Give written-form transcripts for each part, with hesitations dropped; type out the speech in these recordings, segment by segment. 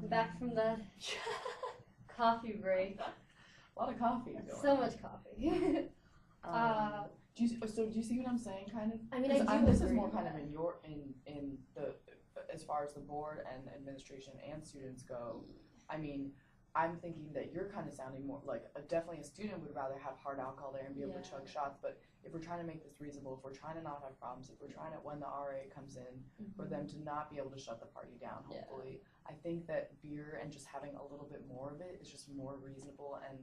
Back from the coffee break. A lot of coffee going So on. much coffee. Do you see what I'm saying, kind of? I mean, I do This is agree more with kind of that. in the as far as the board and administration and students go. I mean, I'm thinking that you're kind of sounding more like definitely a student would rather have hard alcohol there and be able to chug shots. But if we're trying to make this reasonable, if we're trying to not have problems, if we're trying to, when the RA comes in, for them to not be able to shut the party down, hopefully, I think that beer and just having a little bit more of it is just more reasonable and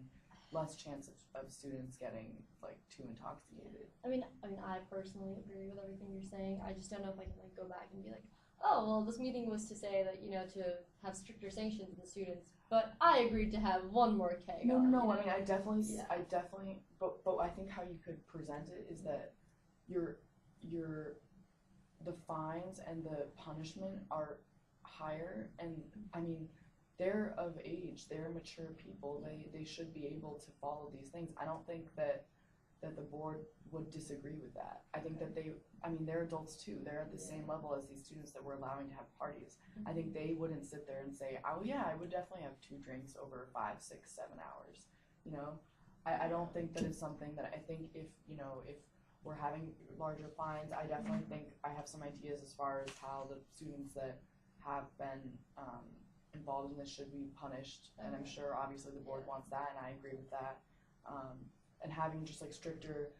less chance of students getting like too intoxicated. I mean, I personally agree with everything you're saying. I just don't know if I can like go back and be like, oh, well, this meeting was to say that to have stricter sanctions in the students, but I agreed to have one more keg. No. I mean, I definitely, but I think how you could present it is that your the fines and the punishment are higher, and I mean, they're of age, they're mature people, they should be able to follow these things. I don't think that the board would disagree with that. I think that they're adults too. They're at the same level as these students that we're allowing to have parties. I think they wouldn't sit there and say, oh yeah, I would definitely have 2 drinks over 5, 6, 7 hours. I don't think that it's something that I think if we're having larger fines, I definitely think I have some ideas as far as how the students that have been involved in this should be punished, and I'm sure obviously the board wants that, and I agree with that. And having just like stricter,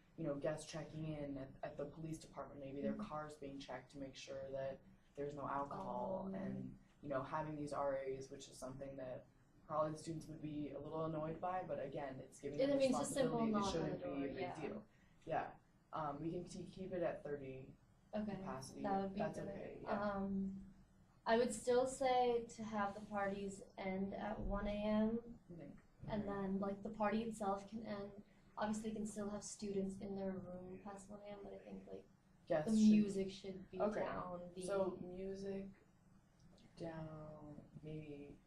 guests checking in at the police department, maybe their cars being checked to make sure that there's no alcohol, and having these RAs, which is something that probably the students would be a little annoyed by, but again, it's giving them responsibility. It shouldn't be a big deal. Yeah. We can keep it at 30 capacity. That would be That's good. okay. Yeah. I would still say to have the parties end at 1 a.m. and then like the party itself can end. Obviously, you can still have students in their room past 1 a.m., but I think like the music should be down. So music down, maybe.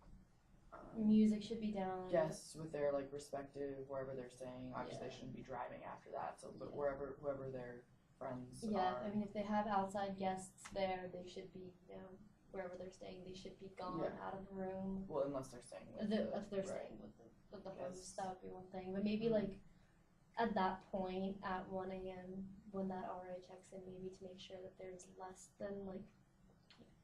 Music should be down. Guests with their like respective wherever they're staying. Obviously, they shouldn't be driving after that. So, but whoever their friends are. I mean, if they have outside guests there, they should be wherever they're staying. They should be gone out of the room. Well, unless they're staying with. If they're staying with the host, that would be one thing. But maybe like at that point at 1 a.m. when that RA checks in, maybe to make sure that there's less than like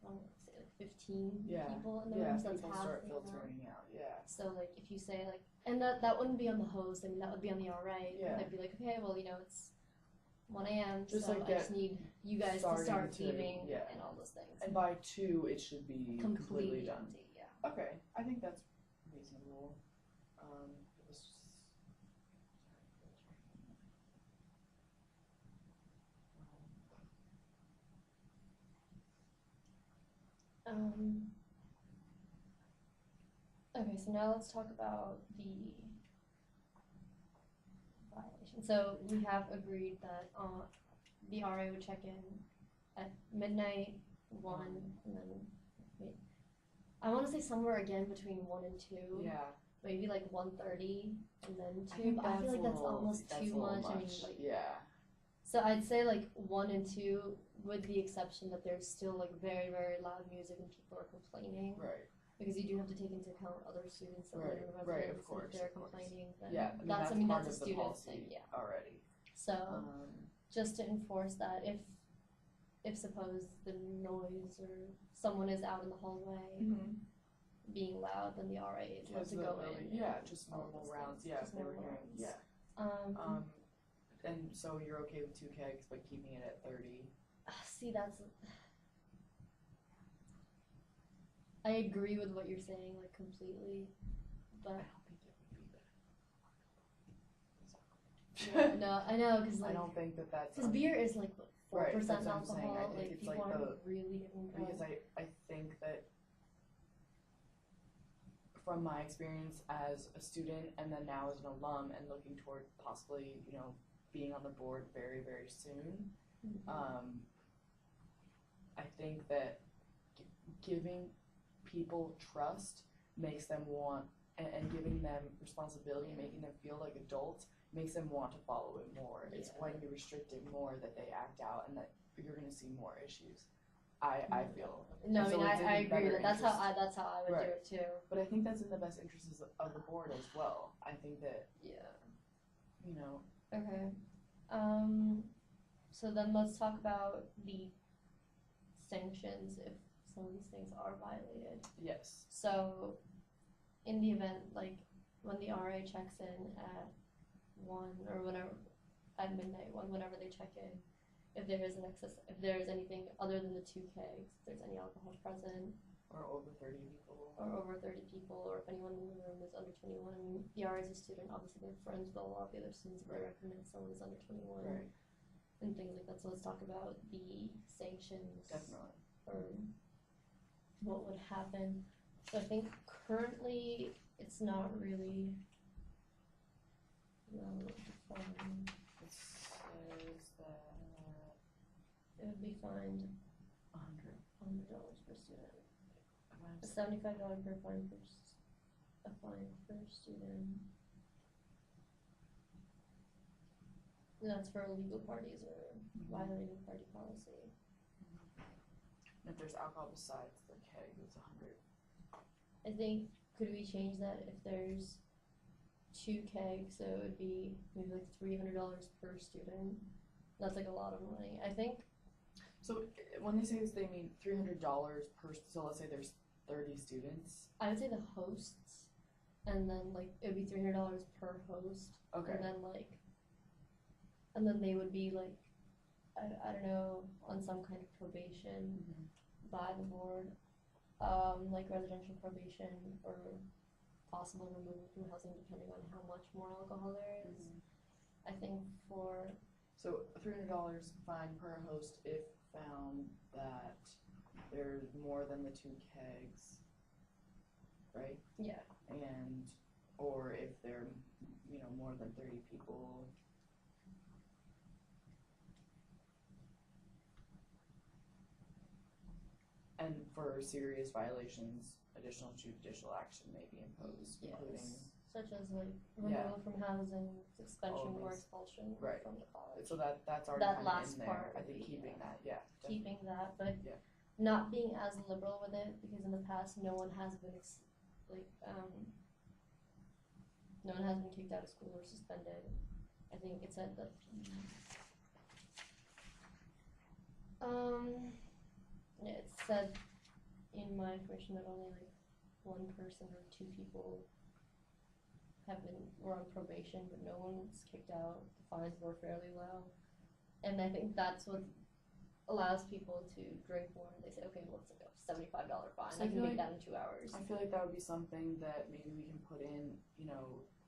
I don't want to say like 15 people in the room, so that's people half start the filtering out. So like if you say like, and that wouldn't be on the host. I mean that would be on the RA. They'd be like, okay, well it's 1 a.m. So I just need you guys to start leaving and all those things. And by 2, it should be completely done. Empty, Okay, I think that's reasonable. Okay, so now let's talk about the violation. So we have agreed that the RA would check in at midnight, 1, and then I want to say somewhere again between 1 and 2. Yeah. Maybe like 1:30 and then 2. I I feel like that's almost too much. I mean, like, so I'd say like 1 and 2, with the exception that there's still like very, very loud music and people are complaining. Right. Because you do have to take into account other students that live in residence. Right, of course. If they're complaining, then that's a student thing. Already. So just to enforce that, if suppose the noise or someone is out in the hallway being loud, then the RA is allowed to go in. Just normal rounds. If they were hearing. And so you're okay with 2 kegs, but keeping it at 30. See, I agree with what you're saying, like completely, but I don't think it would be that. no, I know, because like I don't think that's because beer is like 4% I alcohol. think Like it's people like aren't really getting drunk. Because I think that from my experience as a student and then now as an alum and looking toward possibly being on the board very, very soon, I think that giving people trust makes them want, and giving them responsibility, making them feel like adults, makes them want to follow it more. It's when you restrict it more that they act out and that you're going to see more issues. I feel. No, And so it's in I the agree with better that. That's how interest. I would Right. do it too. But I think that's in the best interests of the board as well. I think that, Yeah. you know, Okay. So then let's talk about the sanctions if some of these things are violated. yes. So, in the event, like when the RA checks in at 1 or whenever, at midnight, whenever they check in, if there is an excess, if there is anything other than the 2 kegs, if there's any alcohol present, Or over 30 people. or over 30 people, or if anyone in the room is under 21, the RA is a student, obviously they're friends with a lot of the other students if they Right. recommend someone is under 21, Right. and things like that. So let's talk about the sanctions. Definitely. Or what would happen. So I think currently it's not really well defined. It says that It would be fined $100. $100 per student. Am I- A $75 per fine per a fine per student. And that's for illegal parties or violating party policy. And if there's alcohol besides the keg, it's 100. I think could we change that if there's 2 kegs, so it would be maybe like $300 per student. That's like a lot of money. I think So when they say this, they mean $300 per. So let's say there's 30 students. I would say the hosts, and then like it would be $300 per host, Okay. and then they would be like, I don't know, on some kind of probation by the board, like residential probation or possible removal from housing depending on how much more alcohol there is. I think for So $300 fine per host if found that there's more than the 2 kegs, right? yeah. And or if they're more than 30 people. And for serious violations, additional judicial action may be imposed, including Yes. Such as like Yeah. removal from housing, suspension All or these. expulsion Right. from the college. so that's already That kind last of in part there. I would think be, keeping that, yeah. Keeping that, but Yeah. not being as liberal with it because in the past no one has been no one has been kicked out of school or suspended. I think it said that yeah, it said in my information that only like 1 person or 2 people were on probation, but no one was kicked out. The fines were fairly low, and I think that's what allows people to drink more. They say, okay, well, it's like a $75 fine. So I I can feel make like- that in 2 hours. I feel like that would be something that maybe we can put in,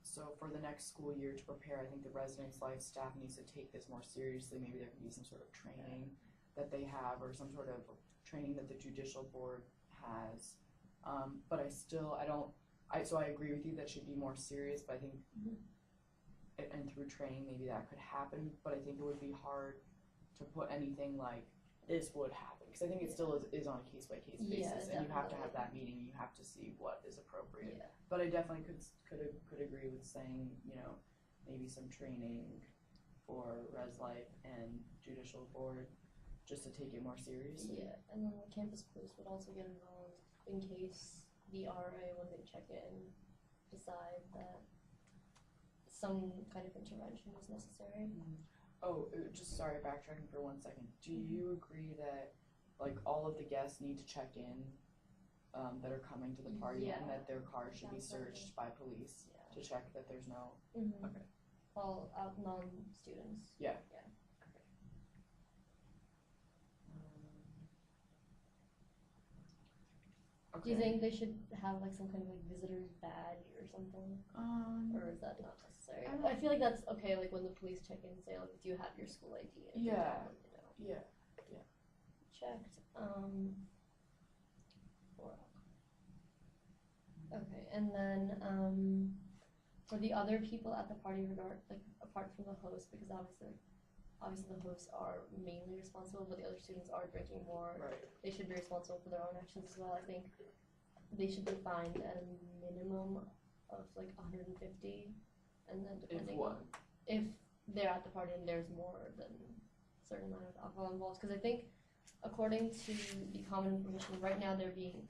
so for the next school year to prepare, I think the residence life staff needs to take this more seriously. Maybe there can be some sort of training that they have or some sort of training that the judicial board has. But so I agree with you that should be more serious, but I think, and through training, maybe that could happen, but I think it would be hard to put anything like this would happen, because I think it still is on a case-by-case Yeah, basis, and you have to have definitely. that meeting, you have to see what is appropriate. Yeah. But I definitely could agree with saying, maybe some training for Res Life and Judicial Board, just to take it more seriously. Yeah, and then the campus police would also get involved in case the RA, when they check in, decide that some kind of intervention is necessary. Oh, just sorry, backtracking for 1 second. Do you agree that, like, all of the guests need to check in, that are coming to the party, Yeah. and that their cars should be Absolutely. searched by police Yeah. to check that there's no? Mm-hmm. Okay. All out non-students. Yeah. Yeah. Okay. Do you think they should have like some kind of like visitor's badge or something? Or is that not necessary? I don't- I feel like that's okay, like when the police check in and say, like, do you have your school ID? And if they Yeah. don't, Yeah. checked. Or- Okay, and then for the other people at the party, apart from the host, because obviously the hosts are mainly responsible, but the other students are drinking more. Right. They should be responsible for their own actions as well. I think they should be fined at a minimum of like 150, and then depending on if they're at the party and there's more than a certain amount of alcohol involved. Because I think according to the common permission, right now they're being